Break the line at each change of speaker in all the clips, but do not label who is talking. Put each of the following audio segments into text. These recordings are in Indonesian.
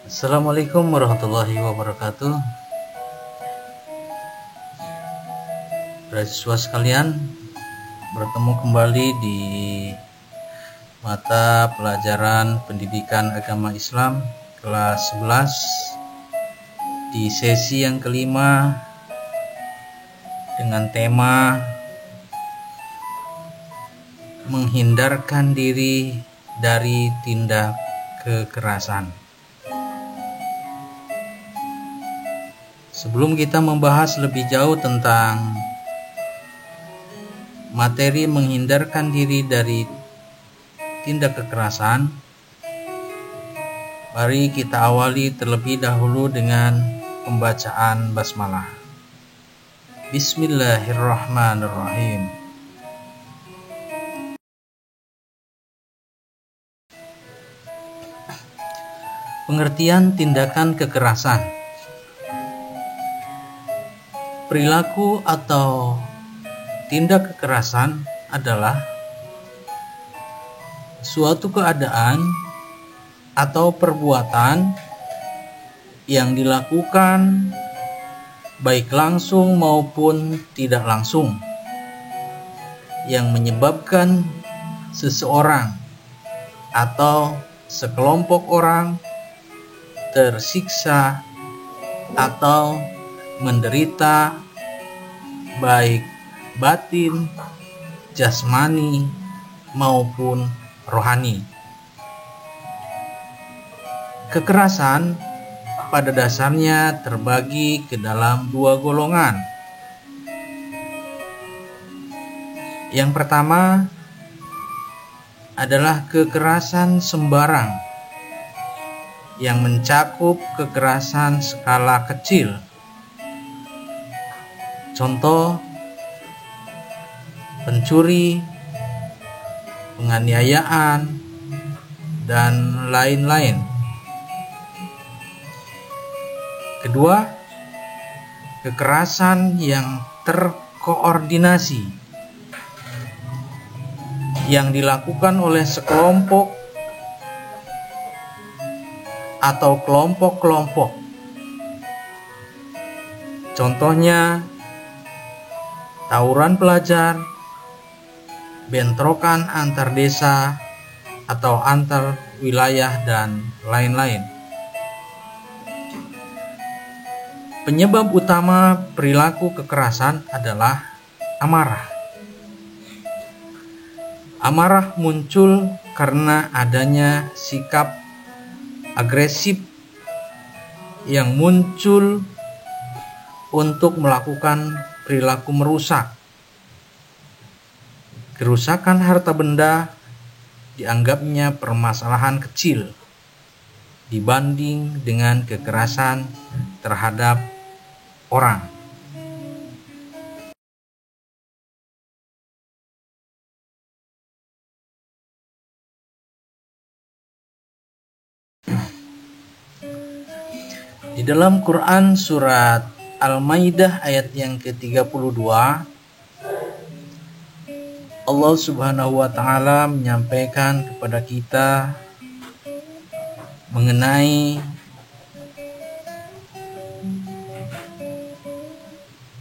Assalamualaikum warahmatullahi wabarakatuh. Mahasiswa sekalian, bertemu kembali di mata pelajaran Pendidikan Agama Islam kelas 11 di sesi yang kelima dengan tema menghindarkan diri dari tindak kekerasan. Sebelum kita membahas lebih jauh tentang materi menghindarkan diri dari tindak kekerasan, mari kita awali terlebih dahulu dengan pembacaan basmalah. Bismillahirrahmanirrahim. Pengertian tindakan kekerasan. Perilaku atau tindak kekerasan adalah suatu keadaan atau perbuatan yang dilakukan baik langsung maupun tidak langsung yang menyebabkan seseorang atau sekelompok orang tersiksa atau menderita baik batin, jasmani maupun rohani. Kekerasan pada dasarnya terbagi ke dalam dua golongan. Yang pertama adalah kekerasan sembarang yang mencakup kekerasan skala kecil. Contoh, pencuri, penganiayaan, dan lain-lain. Kedua, kekerasan yang terkoordinasi yang dilakukan oleh sekelompok atau kelompok-kelompok. Contohnya, tawuran pelajar, bentrokan antar desa atau antar wilayah, dan lain-lain. Penyebab utama perilaku kekerasan adalah amarah. Amarah muncul karena adanya sikap agresif yang muncul untuk melakukan perilaku merusak. Kerusakan harta benda dianggapnya permasalahan kecil dibanding dengan kekerasan terhadap orang. Di dalam Quran surat Al-Maidah ayat yang ke-32, Allah Subhanahu wa Ta'ala menyampaikan kepada kita mengenai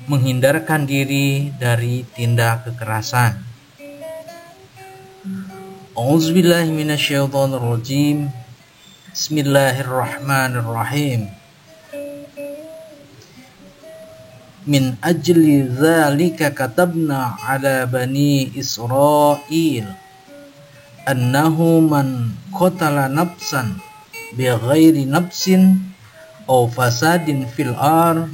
menghindarkan diri dari tindak kekerasan. A'udzubillahi minasyaitonirrajim. Bismillahirrahmanirrahim. Min ajli dzalika katabna ala bani Israil annahu man qatala nafsan bighairi nafsin aw fasadin fil ard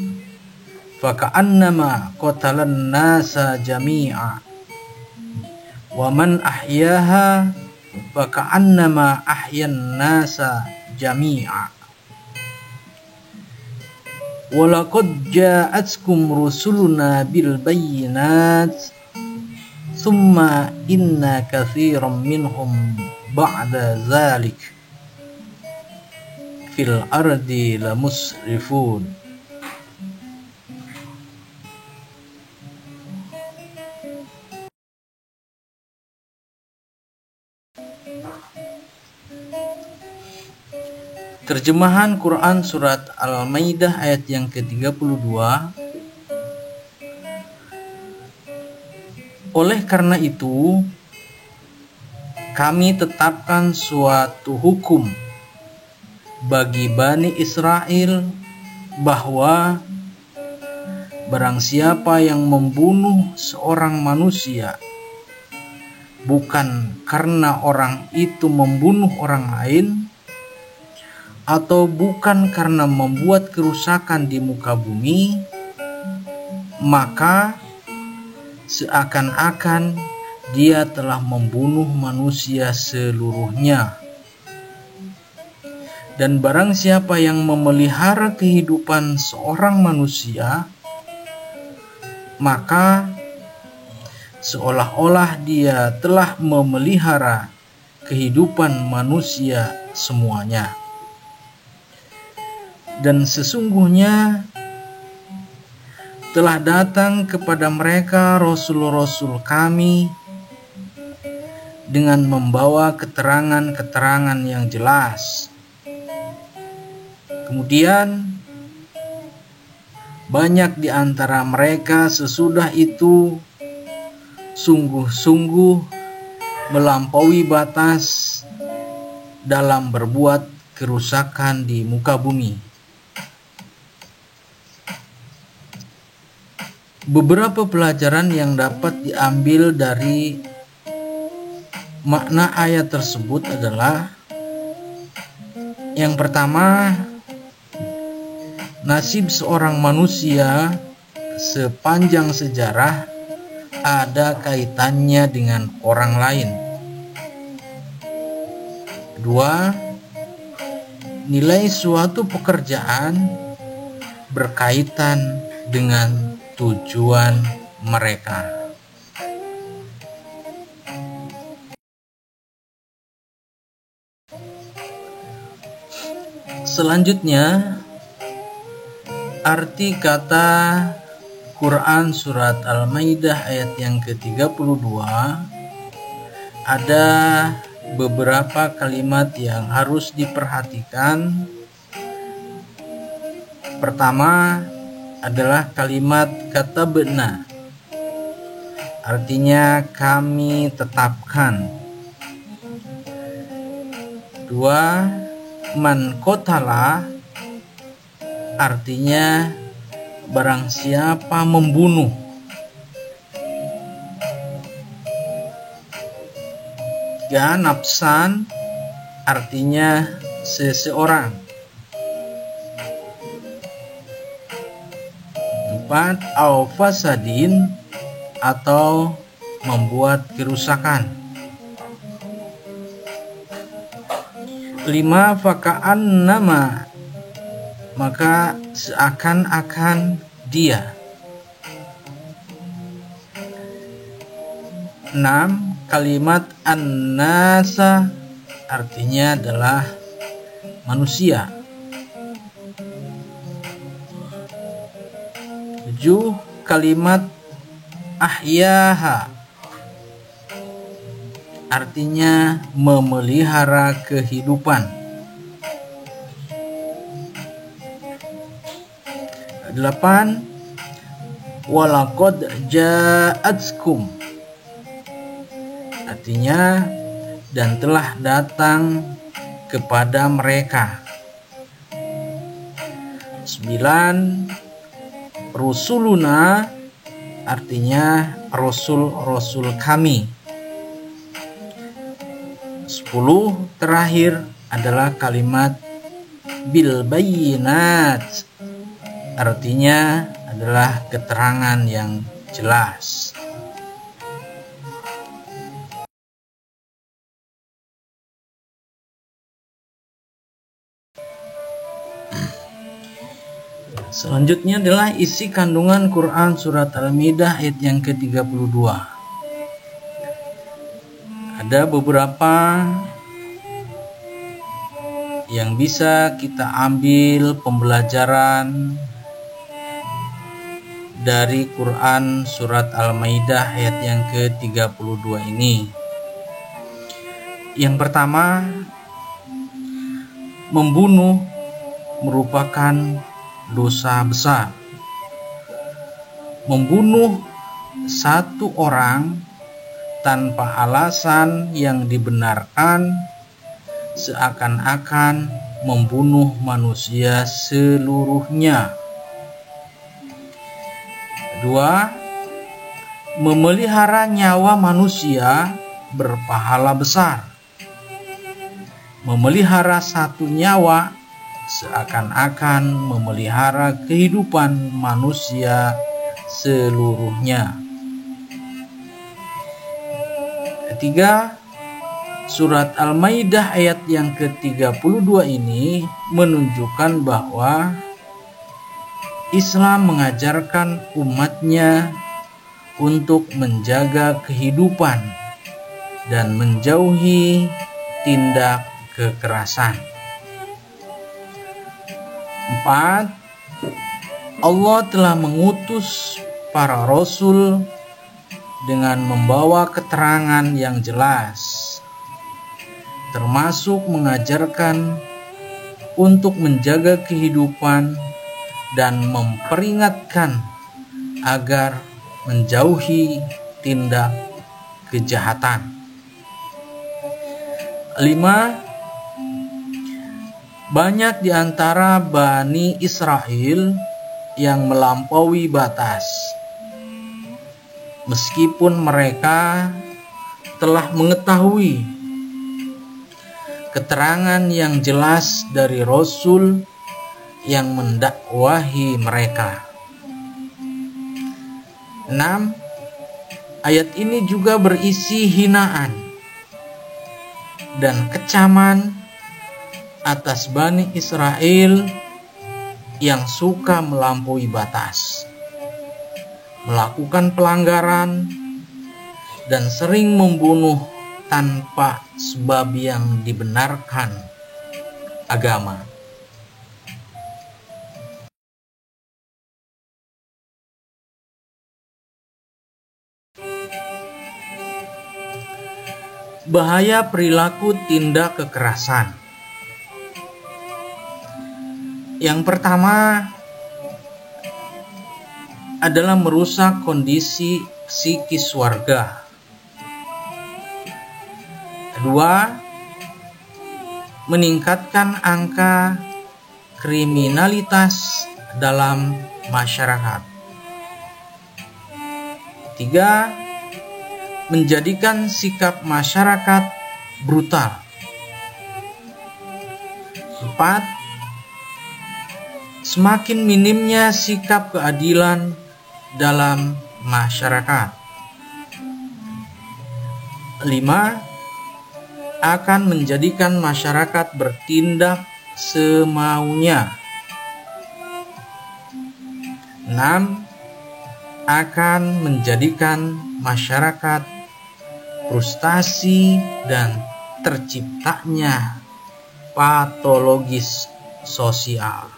faka'annama qatalan nasa jami'a wa man ahyaha faka'annama ahyan nasa jami'a. Walaqad ja'atkum rusuluna bil bayyinat thumma inna katsiran minhum ba'da dzalik fil ardi lamusrifun. Terjemahan Quran Surat Al-Maidah ayat yang ke-32. Oleh karena itu, kami tetapkan suatu hukum bagi Bani Israel bahwa barang siapa yang membunuh seorang manusia bukan karena orang itu membunuh orang lain, atau bukan karena membuat kerusakan di muka bumi, maka seakan-akan dia telah membunuh manusia seluruhnya. Dan barang siapa yang memelihara kehidupan seorang manusia, maka seolah-olah dia telah memelihara kehidupan manusia semuanya. Dan sesungguhnya telah datang kepada mereka rasul-rasul kami dengan membawa keterangan-keterangan yang jelas. Kemudian banyak di antara mereka sesudah itu sungguh-sungguh melampaui batas dalam berbuat kerusakan di muka bumi. Beberapa pelajaran yang dapat diambil dari makna ayat tersebut adalah: yang pertama, nasib seorang manusia sepanjang sejarah ada kaitannya dengan orang lain. Kedua, nilai suatu pekerjaan berkaitan dengan tujuan mereka. Selanjutnya, arti kata Quran Surat Al-Maidah ayat yang ke-32, ada beberapa kalimat yang harus diperhatikan. Pertama adalah kalimat katabna, artinya kami tetapkan. Dua, man qatala, artinya barang siapa membunuh. Tiga, nafsan, artinya seseorang. 4, au fasadin, atau membuat kerusakan. 5, faka'an nama, maka seakan-akan dia. 6, kalimat an-nasa, artinya adalah manusia. 7, kalimat ahyaha, artinya memelihara kehidupan. 8, walaqad ja'atskum, artinya dan telah datang kepada mereka. 9, rusuluna, artinya rasul-rasul kami. 10, terakhir adalah kalimat bil bayyinat, artinya adalah keterangan yang jelas. Selanjutnya adalah isi kandungan Quran Surat Al-Maidah ayat yang ke-32. Ada beberapa yang bisa kita ambil pembelajaran dari Quran Surat Al-Maidah ayat yang ke-32 ini. Yang pertama, membunuh merupakan dosa besar. Membunuh satu orang tanpa alasan yang dibenarkan seakan-akan membunuh manusia seluruhnya. Kedua, memelihara nyawa manusia berpahala besar. Memelihara satu nyawa seakan-akan memelihara kehidupan manusia seluruhnya. Ketiga, surat Al-Maidah ayat yang ke-32 ini menunjukkan bahwa Islam mengajarkan umatnya untuk menjaga kehidupan dan menjauhi tindak kekerasan. 4. Allah telah mengutus para rasul dengan membawa keterangan yang jelas, termasuk mengajarkan untuk menjaga kehidupan dan memperingatkan agar menjauhi tindak kejahatan. 5. Banyak di antara Bani Israel yang melampaui batas, meskipun mereka telah mengetahui keterangan yang jelas dari Rasul yang mendakwahi mereka. 6. Ayat ini juga berisi hinaan dan kecaman atas Bani Israel yang suka melampaui batas, melakukan pelanggaran, dan sering membunuh tanpa sebab yang dibenarkan agama. Bahaya perilaku tindak kekerasan. Yang pertama adalah merusak kondisi psikis warga. Kedua, meningkatkan angka kriminalitas dalam masyarakat. 3, menjadikan sikap masyarakat brutal. 4, semakin minimnya sikap keadilan dalam masyarakat. 5, akan menjadikan masyarakat bertindak semaunya. 6, akan menjadikan masyarakat frustasi dan terciptanya patologis sosial.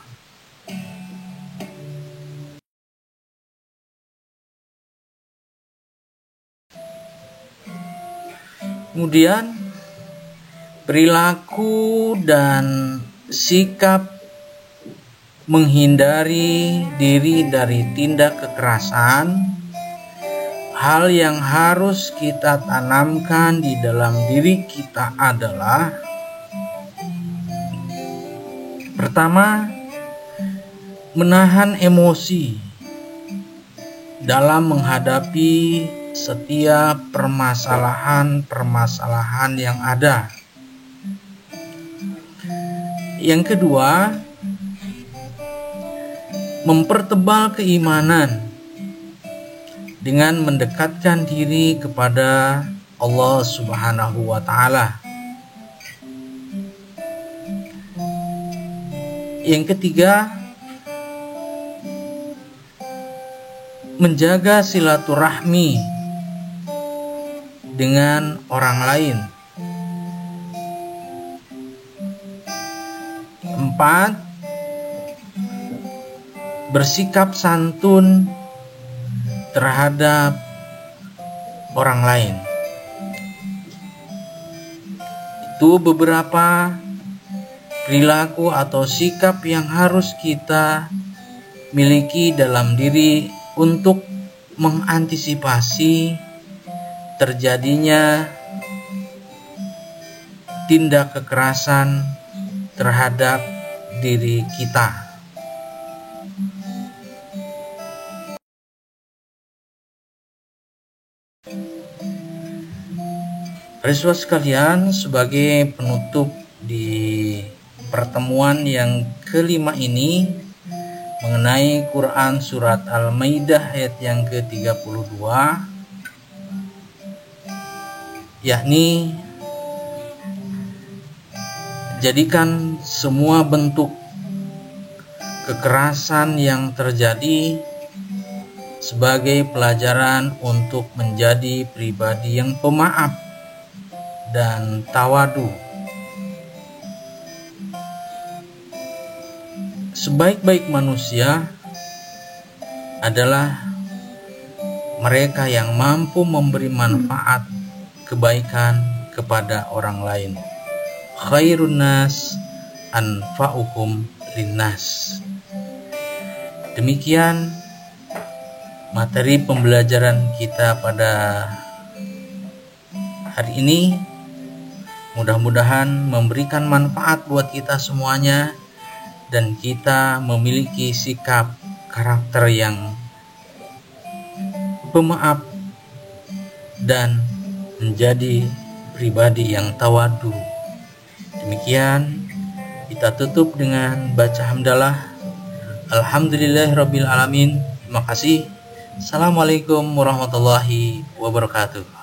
Kemudian perilaku dan sikap menghindari diri dari tindak kekerasan, hal yang harus kita tanamkan di dalam diri kita adalah: pertama, menahan emosi dalam menghadapi setiap permasalahan yang ada. Yang kedua, mempertebal keimanan dengan mendekatkan diri kepada Allah Subhanahu wa Ta'ala. Yang ketiga, menjaga silaturahmi dengan orang lain. 4, bersikap santun terhadap orang lain. Itu beberapa perilaku atau sikap yang harus kita miliki dalam diri untuk mengantisipasi terjadinya tindak kekerasan terhadap diri kita. Para siswa sekalian, sebagai penutup di pertemuan yang kelima ini mengenai Quran surat Al-Maidah ayat yang ke-32, yakni jadikan semua bentuk kekerasan yang terjadi sebagai pelajaran untuk menjadi pribadi yang pemaaf dan tawadu. Sebaik-baik manusia adalah mereka yang mampu memberi manfaat kebaikan kepada orang lain. Khairun nas anfa'uhum linnas. Demikian materi pembelajaran kita pada hari ini. Mudah-mudahan memberikan manfaat buat kita semuanya dan kita memiliki sikap karakter yang pemaaf dan menjadi pribadi yang tawadu. Demikian kita tutup dengan baca hamdalah. Alhamdulillahirabbil alamin. Terima kasih. Assalamualaikum warahmatullahi wabarakatuh.